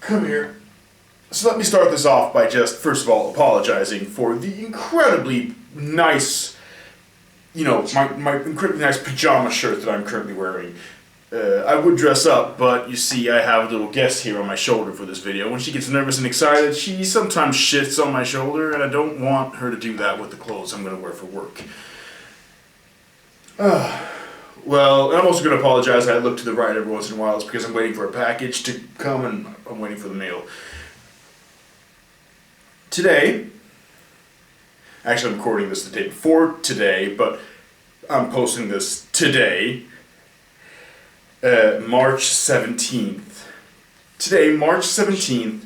Come here. So let me start this off by just, first of all, apologizing for the incredibly nice, my incredibly nice pajama shirt that I'm currently wearing. I would dress up, but you see I have a little guest here on my shoulder for this video. When she gets nervous and excited, she sometimes shits on my shoulder, and I don't want her to do that with the clothes I'm going to wear for work. Well, I'm also going to apologize. I look to the right every once in a while. It's because I'm waiting for a package to come, and I'm waiting for the mail. Today, actually I'm recording this the day before today, but I'm posting this today, March 17th. Today, March 17th,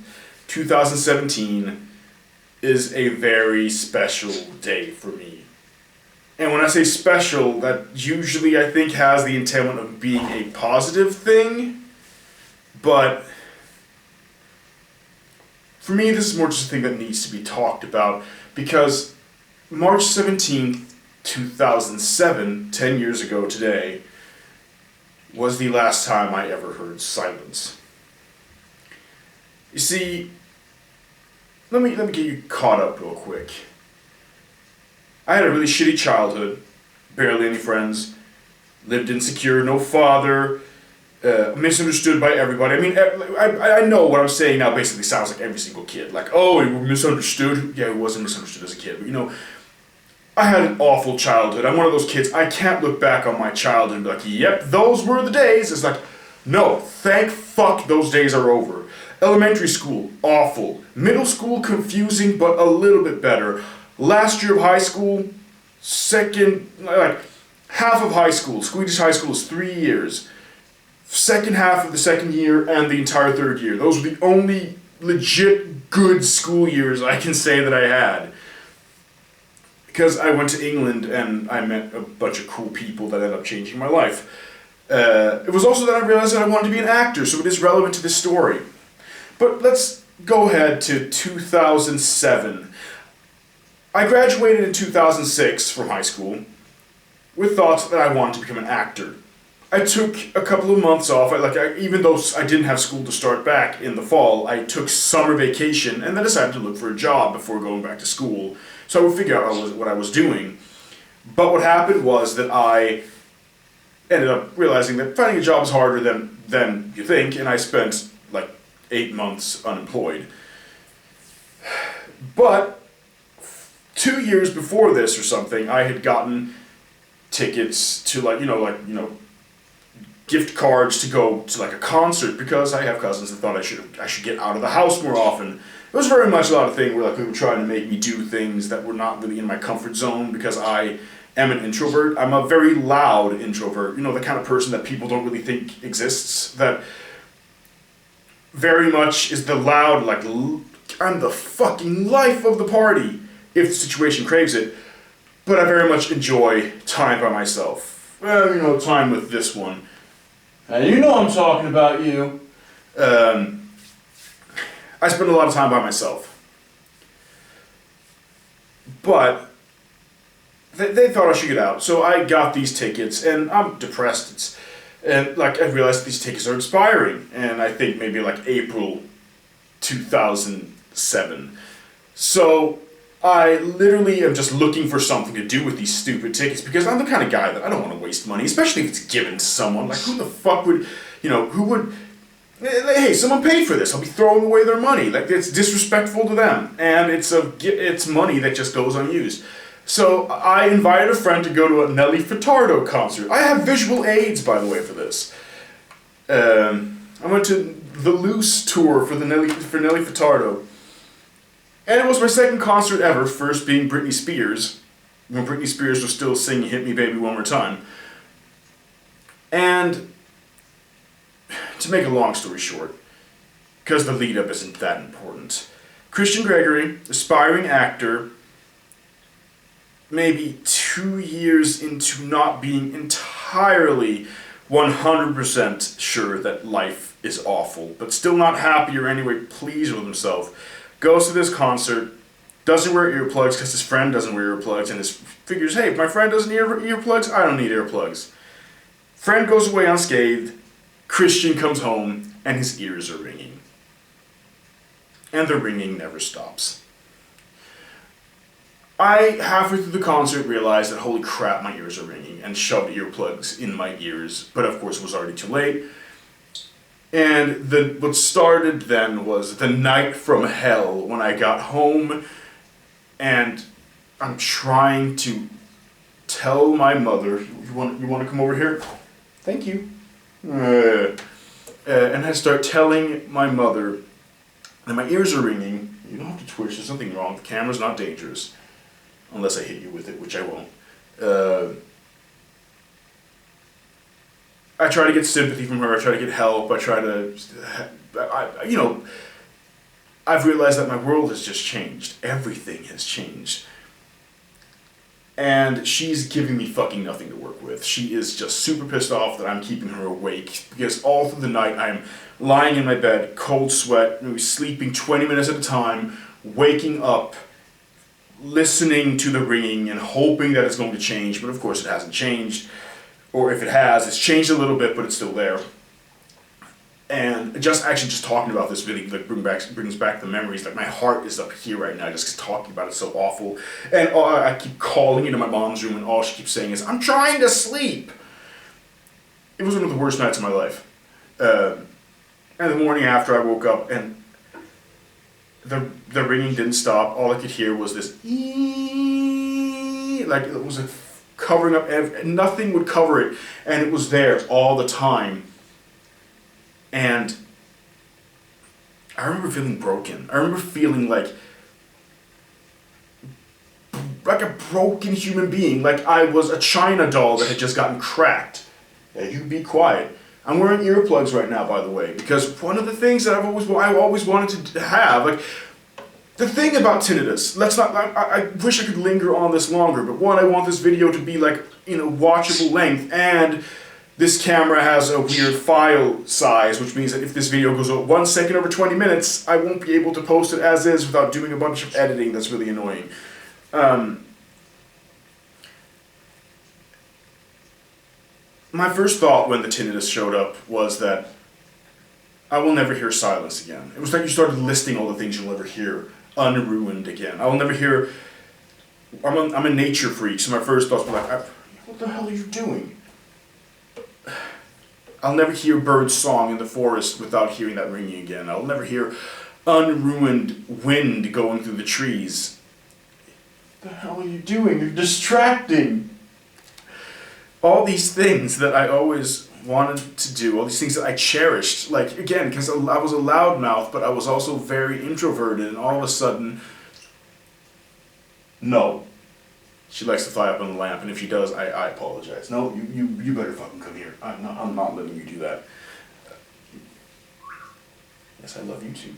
2017, is a very special day for me. And when I say special, that usually I think has the intent of being a positive thing, but for me this is more just a thing that needs to be talked about, because March 17th, 2007, 10 years ago today, was the last time I ever heard silence. You see, let me get you caught up real quick. I had a really shitty childhood, barely any friends, lived insecure, no father, misunderstood by everybody. I mean, I know what I'm saying now basically sounds like every single kid. Like, oh, you were misunderstood? Yeah, I wasn't misunderstood as a kid, but I had an awful childhood. I'm one of those kids, I can't look back on my childhood and be like, yep, those were the days. It's like, no, thank fuck those days are over. Elementary school, awful. Middle school, confusing, but a little bit better. Last year of high school, half of high school. Swedish high school is 3 years. Second half of the second year and the entire third year. Those were the only legit good school years I can say that I had. Because I went to England and I met a bunch of cool people that ended up changing my life. It was also that I realized that I wanted to be an actor, so it is relevant to this story. But let's go ahead to 2007. I graduated in 2006 from high school with thoughts that I wanted to become an actor. I took a couple of months off. Even though I didn't have school to start back in the fall, I took summer vacation and then decided to look for a job before going back to school, so I would figure out what I was doing. But what happened was that I ended up realizing that finding a job is harder than you think, and I spent 8 months unemployed. But 2 years before this or something, I had gotten tickets to gift cards to go to a concert, because I have cousins that thought I should get out of the house more often. It was very much a lot of thing where they were trying to make me do things that were not really in my comfort zone, because I am an introvert. I'm a very loud introvert, the kind of person that people don't really think exists, that very much is the loud, I'm the fucking life of the party, if the situation craves it, but I very much enjoy time by myself. Well, time with this one. I'm talking about you. I spend a lot of time by myself. But they thought I should get out, so I got these tickets, and I'm depressed. I realized these tickets are expiring, and I think maybe April 2007. So I literally am just looking for something to do with these stupid tickets, because I'm the kind of guy that I don't want to waste money, especially if it's given to someone. Who the fuck would, who would, hey, someone paid for this, I'll be throwing away their money. It's disrespectful to them, and it's money that just goes unused. So I invited a friend to go to a Nelly Furtado concert. I have visual aids, by the way, for this. I went to the Loose tour for Nelly Furtado. And it was my second concert ever, first being Britney Spears, when Britney Spears was still singing Hit Me Baby One More Time. And to make a long story short, because the lead-up isn't that important, Christian Gregory, aspiring actor, maybe 2 years into not being entirely 100% sure that life is awful, but still not happy or anyway pleased with himself, goes to this concert, doesn't wear earplugs because his friend doesn't wear earplugs, and figures, hey, if my friend doesn't need earplugs, I don't need earplugs. Friend goes away unscathed, Christian comes home, and his ears are ringing. and the ringing never stops. I, halfway through the concert, realized that holy crap, my ears are ringing, and shoved earplugs in my ears, but of course it was already too late. And what started then was the night from hell when I got home and I'm trying to tell my mother, you want to come over here? Thank you. And I start telling my mother that my ears are ringing. You don't have to twitch, there's nothing wrong. The camera's not dangerous. Unless I hit you with it, which I won't. I try to get sympathy from her, I try to get help, I've realized that my world has just changed. Everything has changed. And she's giving me fucking nothing to work with. She is just super pissed off that I'm keeping her awake, because all through the night I'm lying in my bed, cold sweat, maybe sleeping 20 minutes at a time, waking up, listening to the ringing and hoping that it's going to change, but of course it hasn't changed. Or if it has, it's changed a little bit, but it's still there. And just talking about this really brings back the memories. Like, my heart is up here right now just because talking about it is so awful. And I keep calling into my mom's room and all she keeps saying is, I'm trying to sleep. It was one of the worst nights of my life. And the morning after I woke up and the ringing didn't stop. All I could hear was this like it was covering up nothing would cover it, and it was there all the time. And I remember feeling broken. I remember feeling like a broken human being, like I was a China doll that had just gotten cracked. Yeah, you be quiet. I'm wearing earplugs right now, by the way, because one of the things that I always wanted to have, like, the thing about tinnitus, I wish I could linger on this longer, but one, I want this video to be like, watchable length, and this camera has a weird file size, which means that if this video goes 1 second over 20 minutes, I won't be able to post it as is without doing a bunch of editing that's really annoying. My first thought when the tinnitus showed up was that I will never hear silence again. It was like you started listing all the things you'll never hear unruined again. I will never hear... I'm a nature freak, so my first thoughts were like, what the hell are you doing? I'll never hear birds' song in the forest without hearing that ringing again. I'll never hear unruined wind going through the trees. What the hell are you doing? You're distracting. All these things that I always wanted to do, all these things that I cherished, like, again, because I was a loudmouth, but I was also very introverted, and all of a sudden, no. She likes to fly up on the lamp, and if she does, I apologize. No, you better fucking come here. I'm not letting you do that. Yes, I love you too.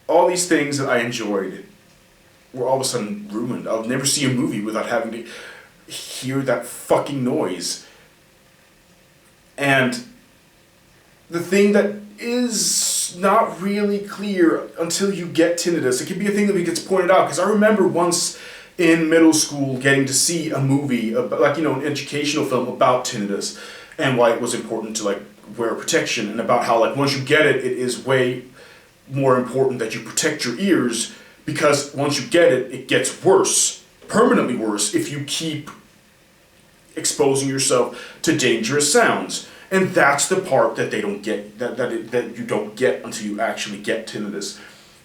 All these things that I enjoyed were all of a sudden ruined. I'll never see a movie without having to hear that fucking noise. And the thing that is not really clear until you get tinnitus, it can be a thing that gets pointed out, because I remember once in middle school getting to see a movie, like, an educational film about tinnitus and why it was important to, like, wear protection, and about how, like, once you get it, it is way more important that you protect your ears, because once you get it, it gets worse, permanently worse, if you keep exposing yourself to dangerous sounds. And that's the part that they don't get, that you don't get until you actually get tinnitus,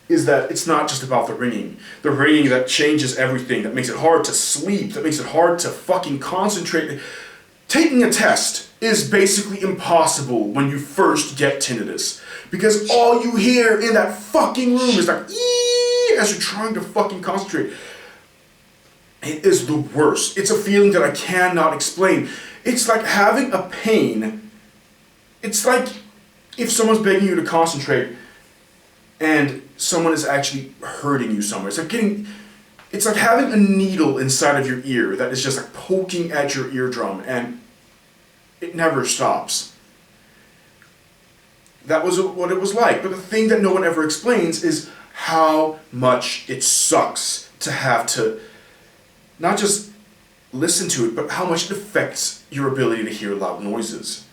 is that it's not just about the ringing that changes everything, that makes it hard to sleep, that makes it hard to fucking concentrate. Taking a test is basically impossible when you first get tinnitus, because all you hear in that fucking room is like, as you're trying to fucking concentrate. It is the worst. It's a feeling that I cannot explain. It's like having a pain. It's like if someone's begging you to concentrate and someone is actually hurting you somewhere. It's like having a needle inside of your ear that is just like poking at your eardrum, and it never stops. That was what it was like. But the thing that no one ever explains is how much it sucks to have to not just listen to it, but how much it affects your ability to hear loud noises.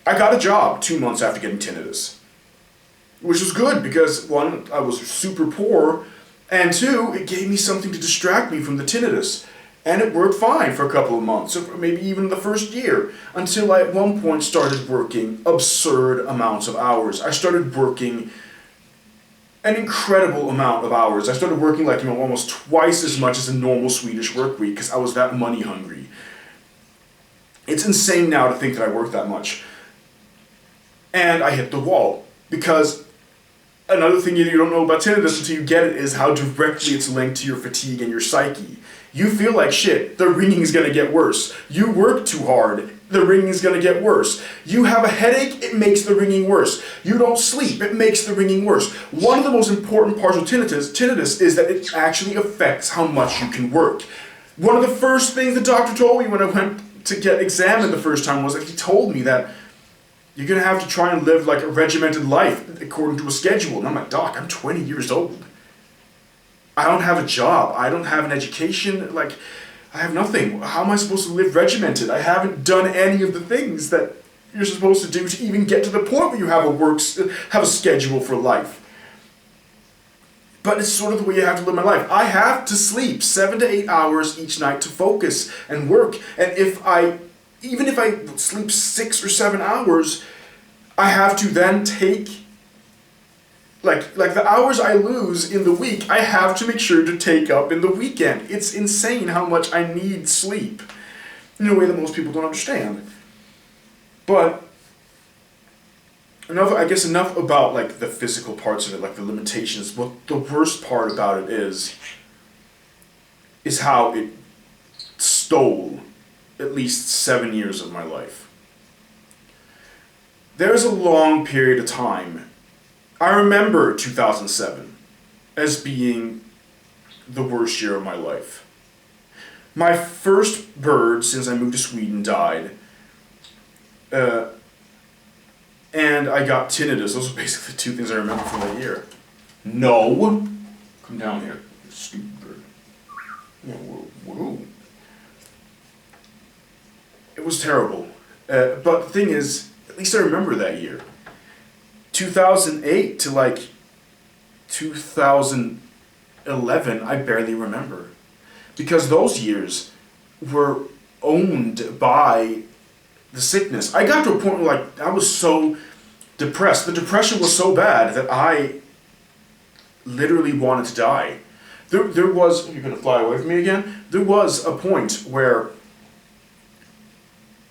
I got a job 2 months after getting tinnitus, which was good because, one, I was super poor, and two, it gave me something to distract me from the tinnitus. And it worked fine for a couple of months, or maybe even the first year, until I at one point started working absurd amounts of hours. I started working an incredible amount of hours. I started working like, almost twice as much as a normal Swedish work week because I was that money hungry. It's insane now to think that I worked that much. And I hit the wall because another thing you don't know about tinnitus until you get it is how directly it's linked to your fatigue and your psyche. You feel like shit, the ringing's gonna get worse. You work too hard, the ringing's gonna get worse. You have a headache, it makes the ringing worse. You don't sleep, it makes the ringing worse. One of the most important parts of tinnitus is that it actually affects how much you can work. One of the first things the doctor told me when I went to get examined the first time was that he told me that you're gonna have to try and live like a regimented life according to a schedule. And I'm like, Doc, I'm 20 years old. I don't have a job. I don't have an education. Like, I have nothing. How am I supposed to live regimented? I haven't done any of the things that you're supposed to do to even get to the point where you have a schedule for life. But it's sort of the way you have to live my life. I have to sleep 7 to 8 hours each night to focus and work. And even if I sleep 6 or 7 hours, I have to then take like the hours I lose in the week, I have to make sure to take up in the weekend. It's insane how much I need sleep in a way that most people don't understand. But enough about like the physical parts of it, like the limitations. What the worst part about it is how it stole at least 7 years of my life. There's a long period of time. I remember 2007 as being the worst year of my life. My first bird since I moved to Sweden died. And I got tinnitus. Those are basically the two things I remember from that year. No! Come down here, you stupid bird. Whoa. It was terrible. But the thing is, at least I remember that year. 2008 to like 2011, I barely remember. Because those years were owned by the sickness. I got to a point where like I was so depressed. The depression was so bad that I literally wanted to die. There was, you're going to fly away from me again? There was a point where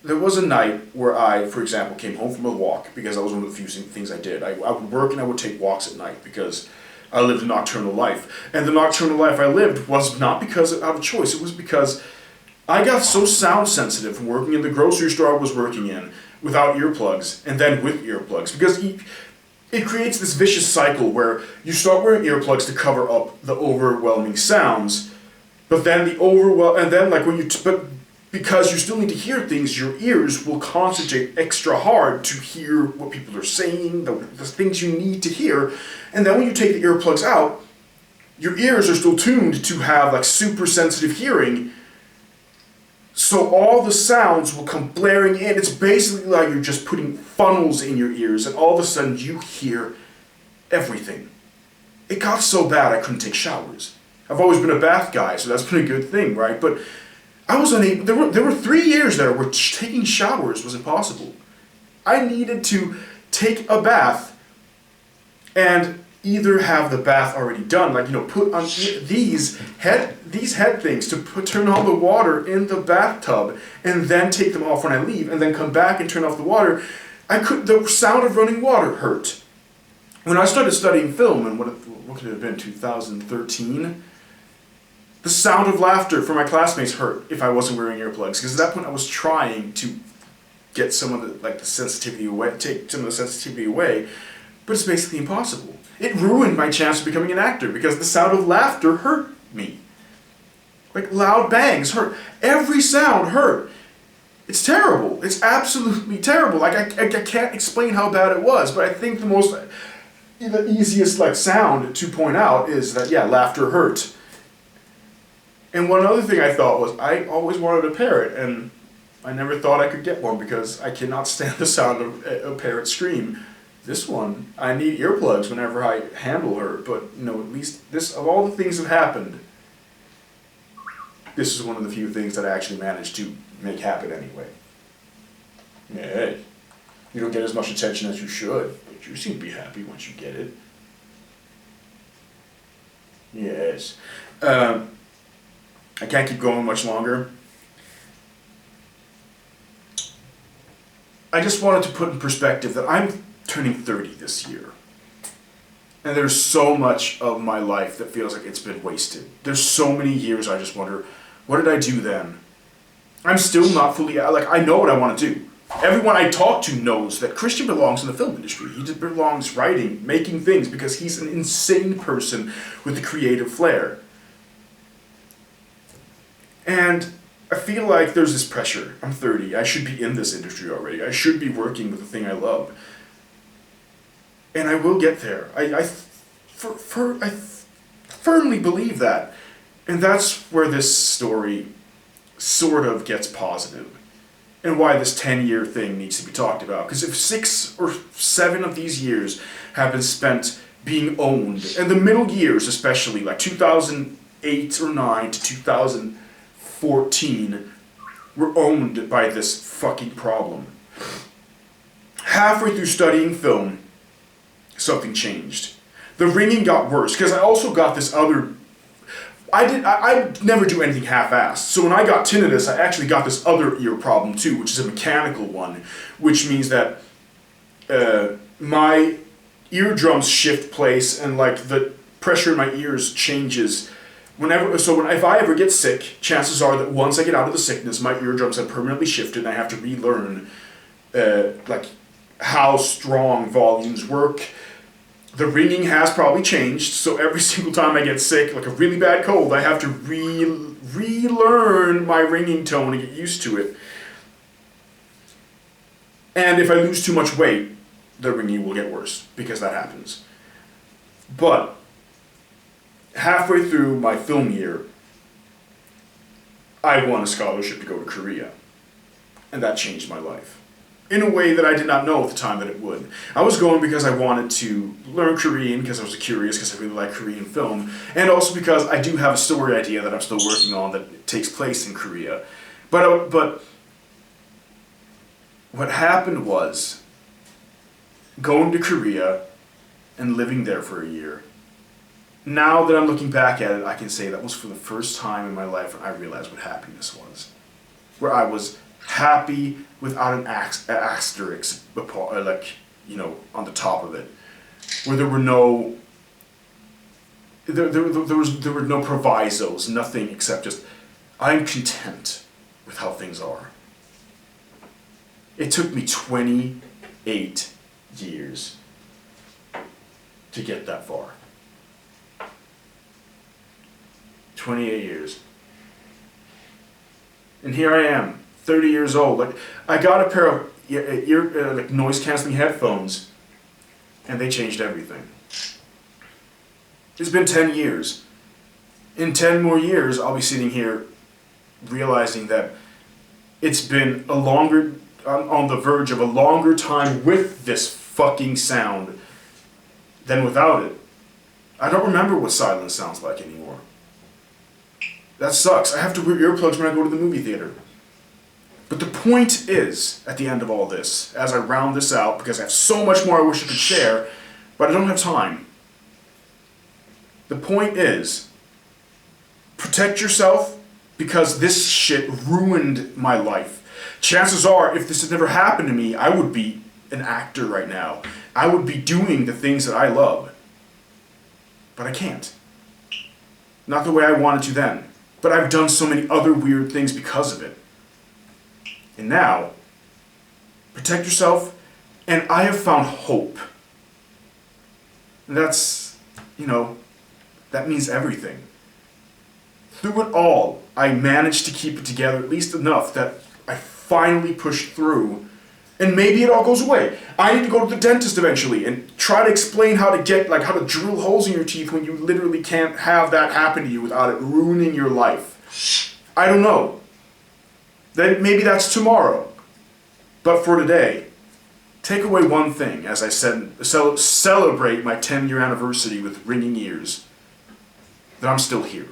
there was a night where I, for example, came home from a walk because I was one of the few things I did. I would work and I would take walks at night because I lived a nocturnal life. And the nocturnal life I lived was not because out of choice. It was because I got so sound sensitive from working in the grocery store I was working in without earplugs and then with earplugs. Because it creates this vicious cycle where you start wearing earplugs to cover up the overwhelming sounds, but then because you still need to hear things, your ears will concentrate extra hard to hear what people are saying, the things you need to hear. And then when you take the earplugs out, your ears are still tuned to have like super sensitive hearing. So all the sounds will come blaring in. It's basically like you're just putting funnels in your ears, and all of a sudden you hear everything. It got so bad I couldn't take showers. I've always been a bath guy, so that's been a good thing, right? But I was unable. There were 3 years there where taking showers was impossible. I needed to take a bath and either have the bath already done, like put on these head things to turn on the water in the bathtub, and then take them off when I leave, and then come back and turn off the water. The sound of running water hurt. When I started studying film, and what could it have been, 2013? The sound of laughter from my classmates hurt if I wasn't wearing earplugs, because at that point I was trying to get some of the sensitivity away, take some of the sensitivity away, but it's basically impossible. It ruined my chance of becoming an actor because the sound of laughter hurt me. Like loud bangs hurt. Every sound hurt. It's terrible. It's absolutely terrible. Like I can't explain how bad it was, but I think the easiest sound to point out is that laughter hurt. And one other thing I thought was I always wanted a parrot, and I never thought I could get one because I cannot stand the sound of a parrot scream. This one, I need earplugs whenever I handle her, but at least this, of all the things that happened, this is one of the few things that I actually managed to make happen anyway. Yeah, hey, you don't get as much attention as you should, but you seem to be happy once you get it. Yes. I can't keep going much longer. I just wanted to put in perspective that I'm turning 30 this year. And there's so much of my life that feels like it's been wasted. There's so many years I just wonder, what did I do then? I'm still not fully, I know what I want to do. Everyone I talk to knows that Christian belongs in the film industry. He just belongs writing, making things, because he's an insane person with a creative flair. And I feel like there's this pressure. I'm 30. I should be in this industry already. I should be working with the thing I love. And I will get there. I firmly believe that. And that's where this story sort of gets positive. And why this 10-year thing needs to be talked about. Because if 6 or 7 of these years have been spent being owned, and the middle years especially, like 2008 or 9 to 2014, were owned by this fucking problem. Halfway through studying film, something changed. The ringing got worse, because I also got this other... I never do anything half-assed. So when I got tinnitus, I actually got this other ear problem too, which is a mechanical one, which means that my eardrums shift place and the pressure in my ears changes. If I ever get sick, chances are that once I get out of the sickness, my eardrums have permanently shifted and I have to relearn how strong volumes work. The ringing has probably changed, so every single time I get sick, like a really bad cold, I have to relearn my ringing tone and get used to it. And if I lose too much weight, the ringing will get worse, because that happens. But halfway through my film year, I won a scholarship to go to Korea. And that changed my life. In a way that I did not know at the time that it would. I was going because I wanted to learn Korean, because I was curious, because I really like Korean film, and also because I do have a story idea that I'm still working on that takes place in Korea. But what happened was, going to Korea and living there for a year, now that I'm looking back at it, I can say that was for the first time in my life when I realized what happiness was. Where I was happy without an asterisk, on the top of it, where there were no, there were no provisos, nothing except just, I'm content with how things are. It took me 28 years to get that far. 28 years. And here I am, 30 years old. I got a pair of noise cancelling headphones, and they changed everything. It's been 10 years. In 10 more years, I'll be sitting here realizing that it's been on the verge of a longer time with this fucking sound than without it. I don't remember what silence sounds like anymore. That sucks. I have to wear earplugs when I go to the movie theater. But the point is, at the end of all this, as I round this out, because I have so much more I wish I could share, but I don't have time. The point is, protect yourself, because this shit ruined my life. Chances are, if this had never happened to me, I would be an actor right now. I would be doing the things that I love. But I can't. Not the way I wanted to then. But I've done so many other weird things because of it. And now, protect yourself, and I have found hope. And that's, that means everything. Through it all, I managed to keep it together at least enough that I finally pushed through, and maybe it all goes away. I need to go to the dentist eventually and try to explain how to how to drill holes in your teeth when you literally can't have that happen to you without it ruining your life. I don't know. then maybe that's tomorrow. But for today, take away one thing, as I said, celebrate my 10-year anniversary with ringing ears, that I'm still here.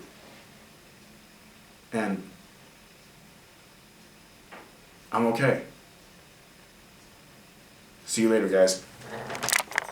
And I'm okay. See you later, guys.